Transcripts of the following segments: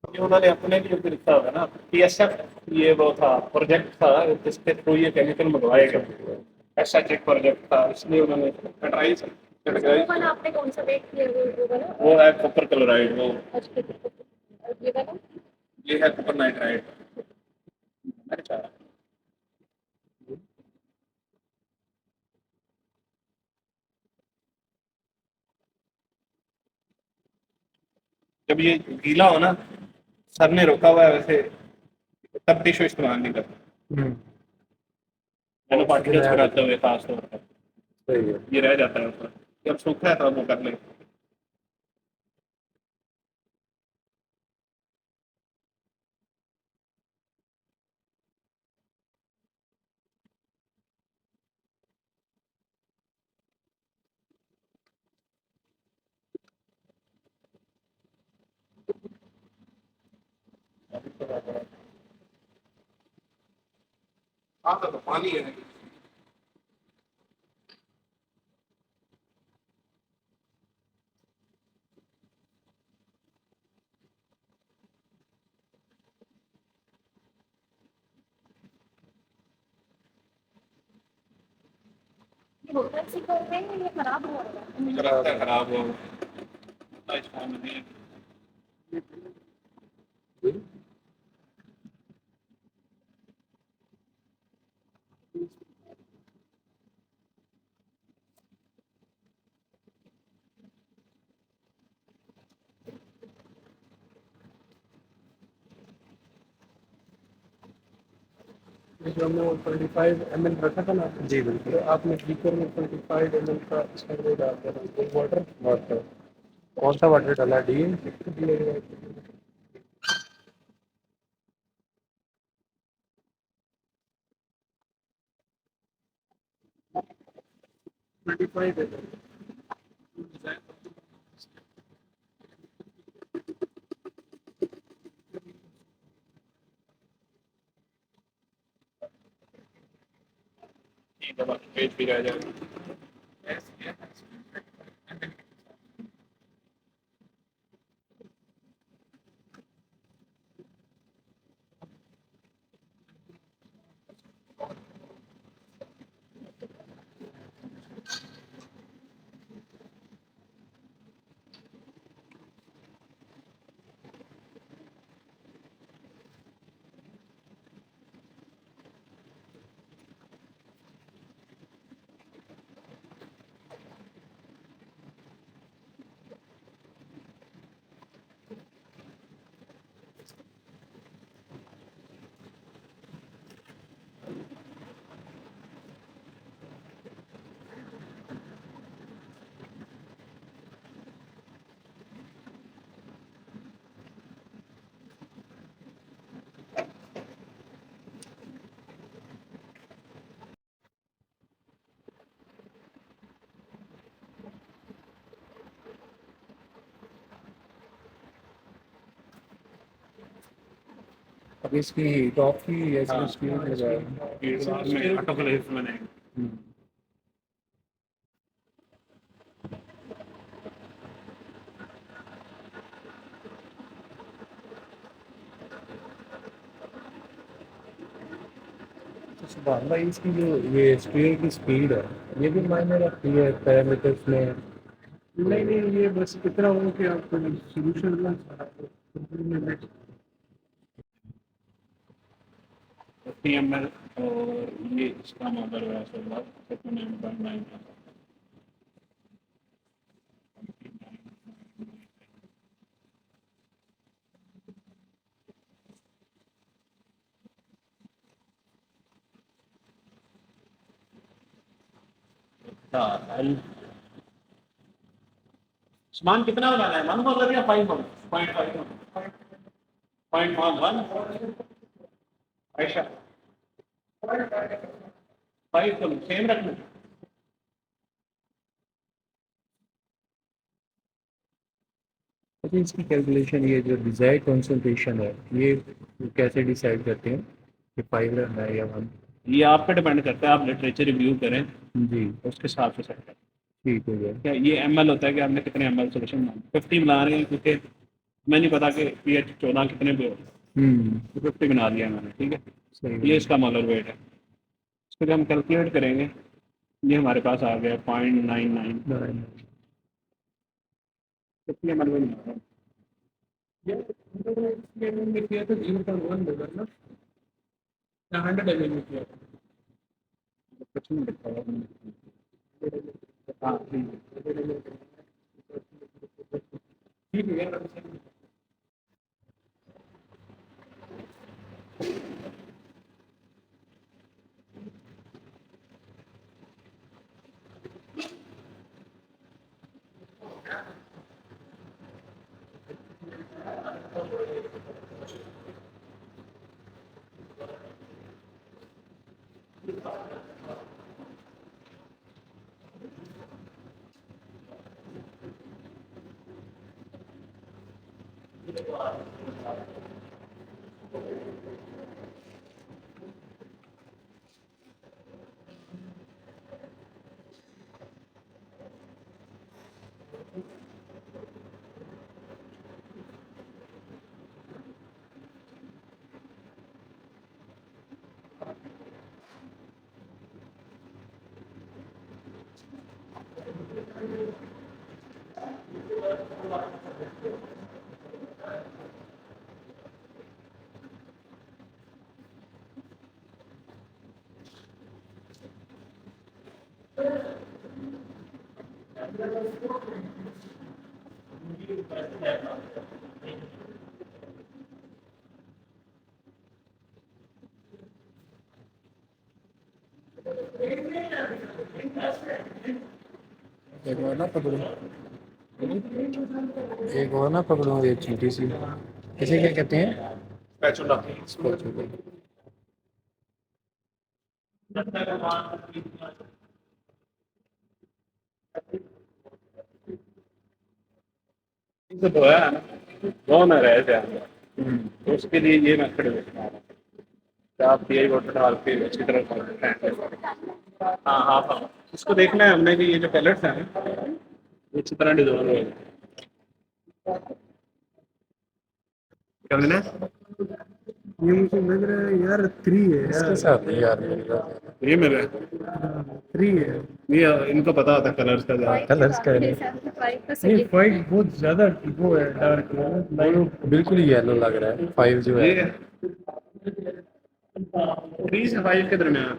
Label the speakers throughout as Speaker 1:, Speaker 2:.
Speaker 1: ये उन्होंने अपने लिए भी लिखा होगा ना, पीएसएफ। ये वो था, प्रोजेक्ट था जिसके थ्रू ये केमिकल मंगवाएगा। ऐसा एक प्रोजेक्ट था, इसलिए उन्होंने कैटेगराइज
Speaker 2: वो वाला आपने कौन सा देख लिया, वो वाला?
Speaker 1: वो है कॉपर क्लोराइड। वो
Speaker 2: अच्छा, और ये वाला?
Speaker 1: ये है कॉपर नाइट्राइड। अच्छा, जब ये गीला हो ना, सर ने रोका हुआ है वैसे, तब टिश्यू इस्तेमाल नहीं करता। नैनो पार्टिकल्स बनाते हुए खास तौर पर
Speaker 3: सही है।
Speaker 1: ये रह जाता है ऊपर। जब सूखा है तब वो कर ले। हाँ, तो पानी है।
Speaker 2: ये होटल से कर रहे हैं, ये खराब हो रहा है।
Speaker 1: मुझे लगता है खराब हो इस फोन में नहीं।
Speaker 3: जो हमने 25 ml रखा था ना जी बिल्कुल, तो आपने बीकर में 25 ml का स्प्रे डाल दिया, वाटर वाटर। कौन सा वाटर डाला? डी? 25 ml।
Speaker 1: पेज भी रह जाएगा।
Speaker 3: अब इसकी हीट ऑफ की ऐसी
Speaker 1: हाँ।
Speaker 3: स्पीड हो जाएगी।
Speaker 1: ये बाद में ऑटोक्लेव बनेगा।
Speaker 3: सुबह अल्लाह, इसकी जो ये स्प्रे की स्पीड है, ये भी मायने रखती है पैरामीटर्स में?
Speaker 4: नहीं नहीं, ये बस इतना हो कि आपको सोल्यूशन ना
Speaker 1: 50 ml और ये इसका मॉडल है 9.9। हाँ सामान कितना लगाना है, 1 डॉलर या 5 डॉलर? 0.1 ऐसा 5 डॉलर सेम रखना।
Speaker 4: अच्छा, इसकी कैलकुलेशन, ये जो डिजायर्ड कंसंट्रेशन है, ये कैसे डिसाइड करते हैं कि 5 रखना है या 1?
Speaker 1: ये आप पे डिपेंड करता है, आप लिटरेचर रिव्यू करें
Speaker 4: जी,
Speaker 1: उसके हिसाब से सेट करें।
Speaker 4: ठीक हो गया।
Speaker 1: क्या ये ml होता है कि आपने कितने ml सोल्यूशन 50 बना रहे हैं, क्योंकि मैं नहीं पता कि pH 14 कितने पे हो, तो 50 बना दिया मैंने, ठीक है।
Speaker 4: सही
Speaker 1: ये इसका मोलर वेट है। इसको जब हम कैलकुलेट करेंगे, ये हमारे पास आ गया 0.99। कितने ml में बना रहा है?
Speaker 3: ये में किया तो 0.1 होगा ना, या 100 ml में किया था?
Speaker 1: कुछ नहीं लिखा हुआ मैंने। हाँ
Speaker 3: ठीक है यार।
Speaker 4: एक और ना पकड़ूं, एक और ना पकड़ूं, ये चीटी सी, इसे क्या कहते हैं?
Speaker 1: स्पैचुला।
Speaker 4: स्पैचुला।
Speaker 1: तो धोया है ना, धो ना रहे थे हम, तो उसके लिए ये मेथड देखना है कि आप पीआई वाटर डाल के अच्छी तरह हाँ हाँ हाँ, इसको देखना है हमने कि ये जो पैलेट्स हैं ये अच्छी तरह डिजोल्व हो। क्या लेना है?
Speaker 3: ये मुझे लग रहा है यार 3 है
Speaker 4: इसके
Speaker 3: यार,
Speaker 4: साथ नहीं यार मेरे साथ।
Speaker 1: ये मेरे
Speaker 3: 3 है।
Speaker 1: ये इनको पता होता है कलर्स का ज्यादा।
Speaker 4: कलर्स का है।
Speaker 3: नहीं 5 बहुत ज्यादा वो है, डार्क है, लाइट
Speaker 4: बिल्कुल येलो लग रहा है 5 जो है।
Speaker 1: ये 3 से 5 के दरमियान।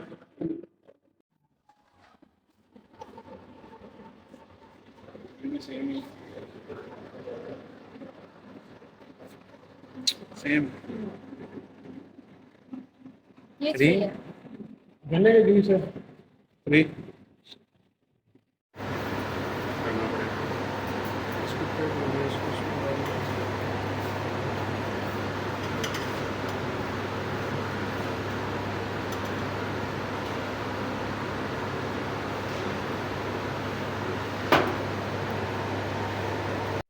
Speaker 1: सेम
Speaker 2: ये
Speaker 4: 3
Speaker 2: चाहिए।
Speaker 3: गन्ने के जूस है।
Speaker 1: 3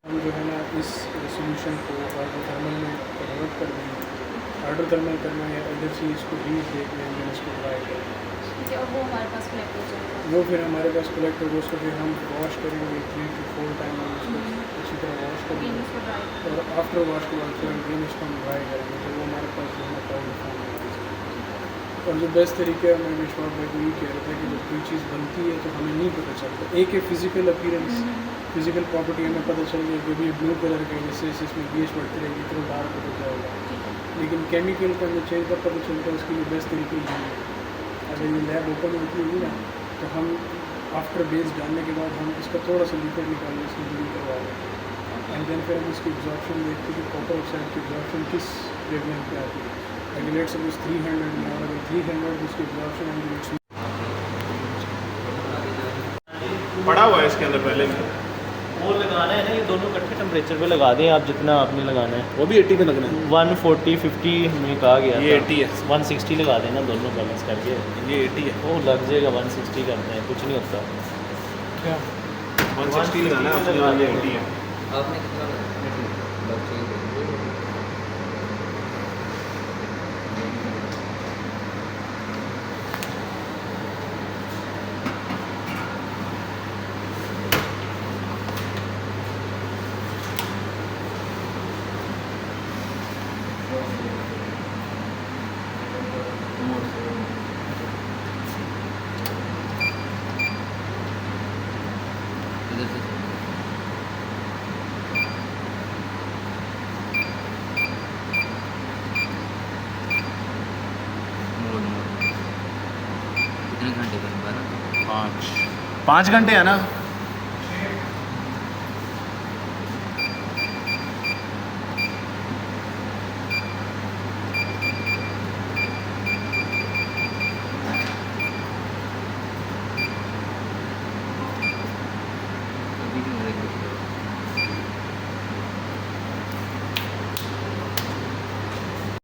Speaker 3: हम जो है ना इस सोल्यूशन को हाइड्रोथर्मल में कन्वर्ट कर देंगे। हाइड्रोथर्मल करना है, इधर से इसको हीट देके हम इसको ड्राई करेंगे,
Speaker 2: ठीक है, और वो हमारे पास कलेक्ट हो जाएगा।
Speaker 3: वो फिर हमारे पास कलेक्ट होगा, उसको फिर हम वॉश करेंगे 3 to 4 टाइम, हम इसको अच्छी तरह वॉश
Speaker 2: फिर
Speaker 3: करेंगे
Speaker 2: इसको ड्राई करेंगे।
Speaker 3: और आफ्टर वॉश के बाद फिर अगेन इसको हम ड्राई करेंगे, तो वो हमारे पास जो है पाउडर फॉर्म में आ जाएगा। और जो बेस्ट तरीका है, मैं विश्वास भाई को ये कह रहा था कि जब कोई चीज़ बनती है तो हमें नहीं पता चलता। एक है फिजिकल अपीयरेंस, फिजिकल प्रॉपर्टी हमें पता चल गया कि ये ब्लू कलर का है, इससे इसमें pH बढ़ती रहेगी, इतना डार्क होता जाएगा। लेकिन केमिकल का जो चेंज का पता चलता है, उसके लिए बेस्ट तरीके ये है, अगर ये लैब ओपन होती होगी ना, तो हम आफ्टर बेस डालने के बाद हम इसका थोड़ा सा लिक्विड निकालने इसकी ब्लीड करवा देंगे, एंड देन फिर हम इसकी एब्जॉर्प्शन देखते हैं कि कॉपर ऑक्साइड की एब्जॉर्प्शन किस वेवलेंथ पे आती है। अगर लेट्स सपोज 300 में, और अगर 300 उसकी एब्जॉर्प्शन हम
Speaker 1: पड़ा हुआ है इसके अंदर पहले में।
Speaker 5: वो लगाना है ना, ये दोनों इकट्ठे टेम्परेचर पे लगा दें आप, जितना आपने लगाना है।
Speaker 1: वो भी 80 पे लगना है।
Speaker 5: 140 50 में कहा गया
Speaker 1: ये
Speaker 5: था।
Speaker 1: 80 है।
Speaker 5: 160 लगा देना दोनों बैलेंस करके।
Speaker 1: ये 80 है।
Speaker 5: वो लग जाएगा, 160 करते हैं, कुछ नहीं होता।
Speaker 3: क्या
Speaker 1: 160 लगाना है अपने वाले 80 है।
Speaker 6: आपने कितना लगाया? इधर से मोड़ मोड़ कितने घंटे का? 12
Speaker 1: 5 घंटे है ना।